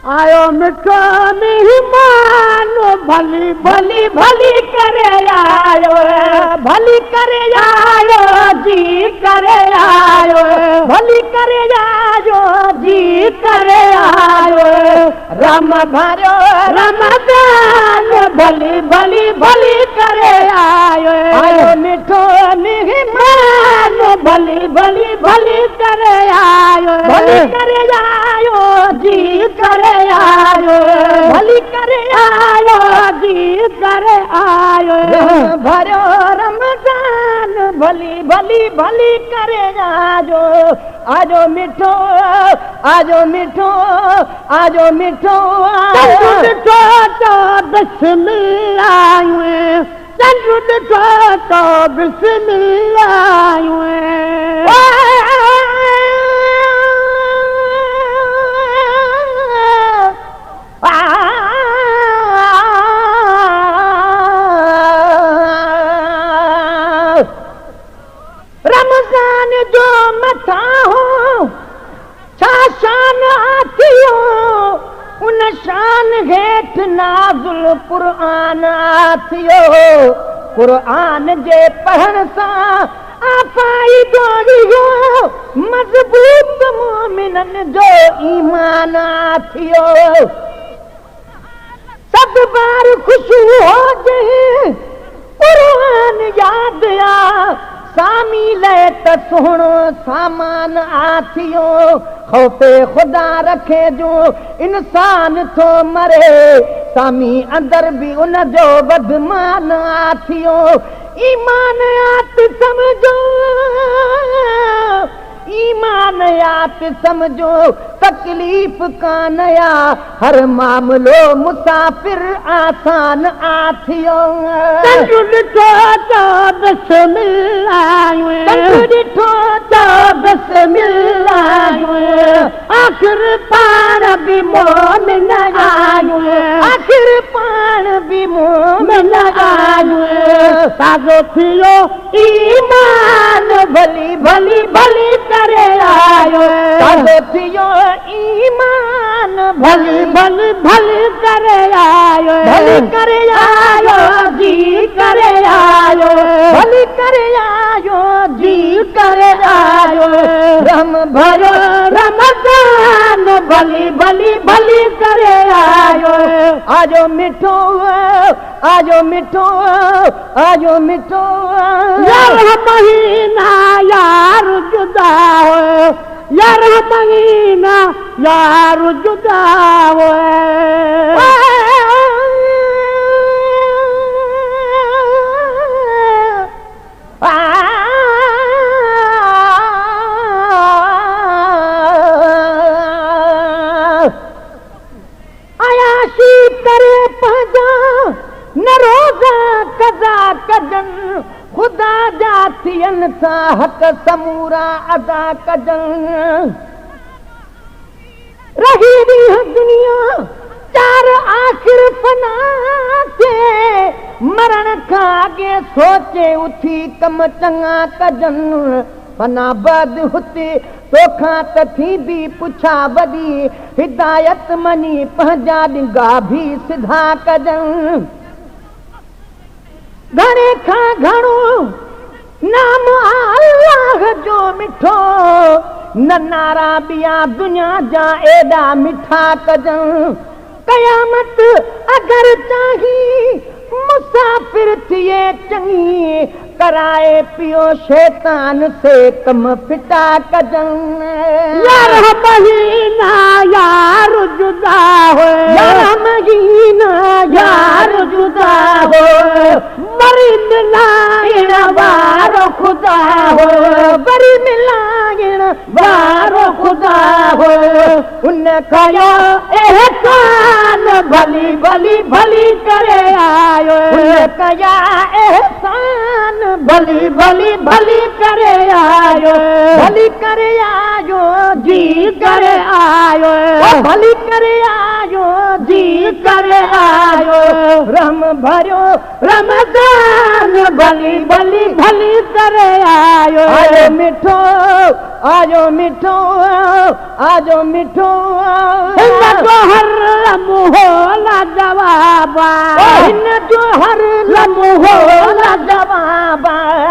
आयो मिठो मेहमान भली भली भली करे आयो, भली करे आयो जी करे आयो, भली करे आयो जी करे आयो। रम भरो रमजान भली भली भली करे आयो, आयो मिठो मेहमान भली भली भली करे आयो, भली करे आयो जी करे आयो, भली करे आयो जी करे आयो। भरो रमजान भली भली भली करे आजो, आजो मिठो आजो मिठो आजो मिठो मिठो तो बिस्मिल्लाह चंदू मिठो तो बिस्मिल्लाह। रमजान जो मथा हो छा शान आथियो, उन शान हेठ नाज़ुल क़ुरान आथियो। क़ुरान जे पढ़ण सां आपाई जोड़ियो, मज़बूत मोमिनन जो ईमान आथियो। सब बार खुशू हो जे क़ुरान याद आ, सामी ले त सुहिणो सामान आथियो। खौफ़े खुदा रखे जो इंसान थो मरे, सामी अंदर भी उन जो बदमान आथियो। ईमान आत समझो, ईमान आत समझो, तकलीफ़ कान या हर मामलो मुसाफिर आसान आथियो। तंजु ॾिठो तो बिस्मिल्लाह, तंजु ॾिठो तो बिस्मिल्लाह। आख़िर पाण बि मोमिन आहियूं, आख़िर पाण बि मोमिन आहियूं। ताज़ो थियो ईमान भली भली भली करे आयो, ताज़ो थियो ईमान भली भली भली करे आयो, भली करे आयो जी करे आयो, भली करे आयो जी करे आयो। रम भरो रमजान भली भली भली करे आयो, आजो मिठो आजो मिठो आजो मिठो। यार महीना यार जुदा हो, यार महीना यार जुदा हो। आयाशी करे पंहिंजा न रोज़ा कज़ा कजन, खुदा जा थियनि था हक़ समूरा अदा कजन। रही ॾींहं दुनिया चार आख़िर फना थिए, मरण खां अॻे सोचे उथी कम चङा कजन। फना बाद हुते तोखां त थींदी पुछा वॾी, हिदायत मनी पंहिंजा ॾिंगा भी सिधा कजन। घणे खां घणो नाम अल्लाह जो मिठो, न नारा ॿिया दुनिया जा एॾा मिठा कजन। क़यामत अगर चाही मुसाफिर थिए चङी, कराए पियो शैतान से कम फिटा कजन। यार महीना यार जुदा हो, यार महीना यार जुदा हो, मरी मिलाइण वारो खुदा हो, वरी मिलाइण वारो खुदा हो। उन कयो एहसान भली भली भली करे आयो, उन कया एहसान भली भली भली करे आयो, भली करे आयो जी करे आयो, भली करे आयो जी करे आयो। रम भरो रमजान भली भली भली करे आयो, आयो मिठो आजो मिठो आजो मिठो। हर लाजवाब हिन जो हर लम्हो लाजवाब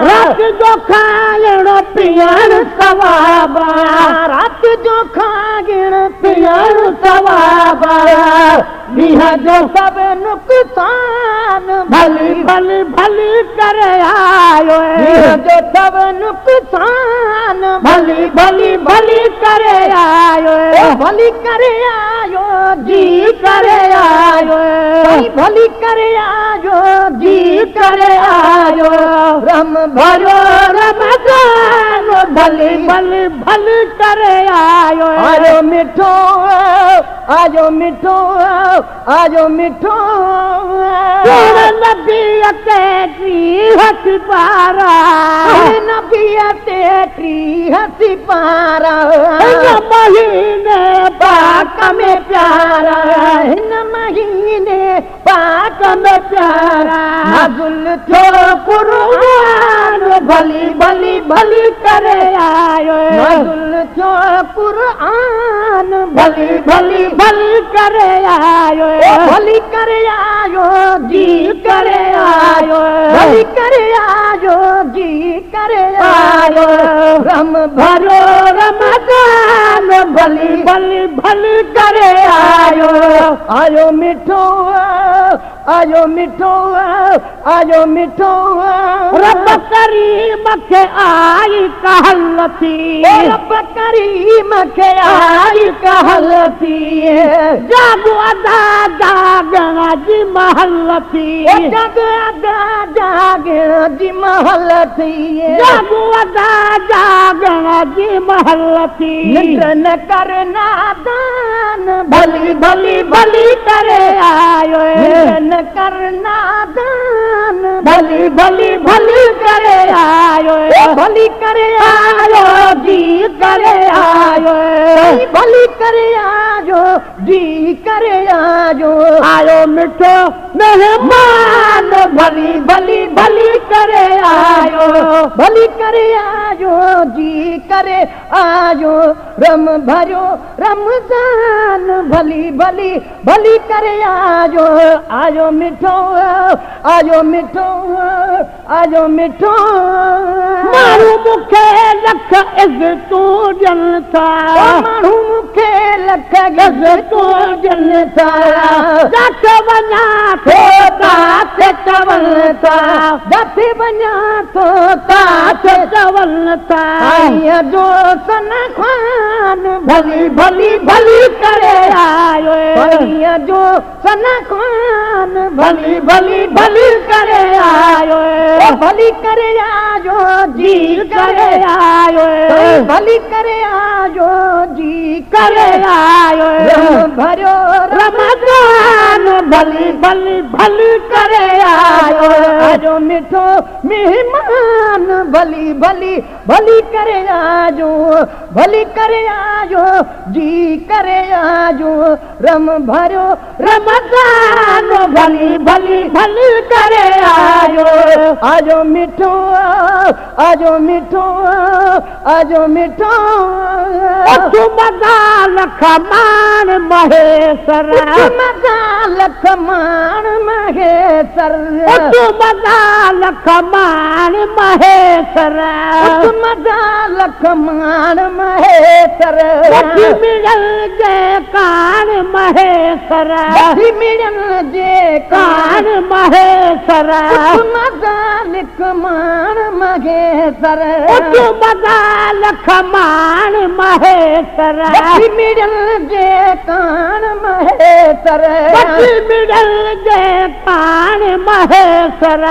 रात जो खाइण पीअण सवाब रात जो खाइण पीअण सवाब ॾींहं जो सभु नुक़सान भली भली भली करे आयो ॾींहं जो सभु नुक़सान भली भली भली करे आयो भली करे आयो जी करे आयो भली करे आयो जी करे आयो रम भलो रमज़ान भली भली भली करे आयो आयो मिठो आयो मिठो आयो मिठो नबी टी हसी पारा नबी टी हसी पारा महीने पाक में प्यारा हिन महीने पाक में प्यारा नाज़ुल थियो कुर्बान भली भली भली करे आयो नाज़ुल थियो कुर्आन भली भली भली करे आयो भली करे आयो जी करे आयो भली करे आयो जी करे आयो रम भलो रमज़ान भली भली भली करे आयो आयो मिठो आयो मिठो आयो मिठो रब करीम खे आई कहल थी रब करीम खे आई कहल थी जागो अदा जागण जी महल थी जग अदा जागण जी महल थी जागो अदा जागण जी महल थी निंड न कर नादान भली भली भली करे आयो न कर नादान भली भली भली करे आयो भली करे आयो जी करे आयो भली करे आयो जी करे आयो आयो मिठो मेहमान भली भली भली करे आयो भली करे आयो जी करे आयो रम भरियो रमज़ान भली भली भली करे आयो आयो मिठो आयो मिठो आयो मिठो माण्हू मूंखे लख इज़तूं ॾियनि था माण्हू मूंखे लख इज़तूं ॾियनि था जिथे वञा थो काथे चवनि था जिथे वञा थो काथे चवनि था साईं जो सन ख़्वान भली भली भली करे आयो साईं जो सन ख़्वान भली भली भली करे आयो भली करे आयो जी करे आयो भली करे आयो जी करे आयो भरियो रमज़ान भली भली भली करे आयो आजो मिठो मेहमान भली भली भली करे आजो भली करे आजो जी करे आजो रम भरियो रमज़ान भली भली भली करे आयो आजो मिठो आजो मिठो आजो मिठो मज़ा लख मान महेश्वर मज़ा लख मान महेश्वर मज़ा लख मान महेश्वर मज़ा लख मान महेश्वर मिलल जे कान महेश्वर मिलल जे कान महेश्वर मज़ा लिख मान महेश्वर मज़ा लख मान महेश्वर मिलल जे कान महेश्वर मिलल जे कान महेश्वर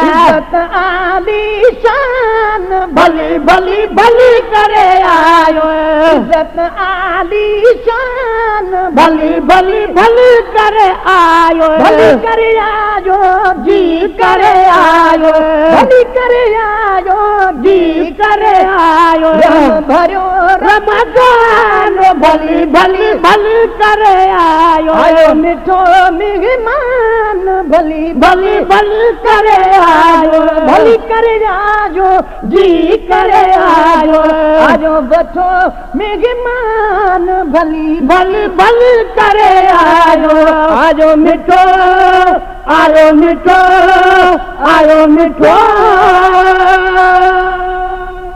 आली शान भली भली भली करे आयो इज़्ज़त आली शान भली भली भली करे आयो भली करे आयो जी करे आयो भली करे आयो जी करे आयो भरियो रमज़ान भली भली भली करे आयो आयो मिठो मेहमान भली भली भली करे आयो भली करे आयो जी करे आयो आयो बठो मेहमान भली भली भली करे आयो आयो मिठो आयो मिठो आयो मिठो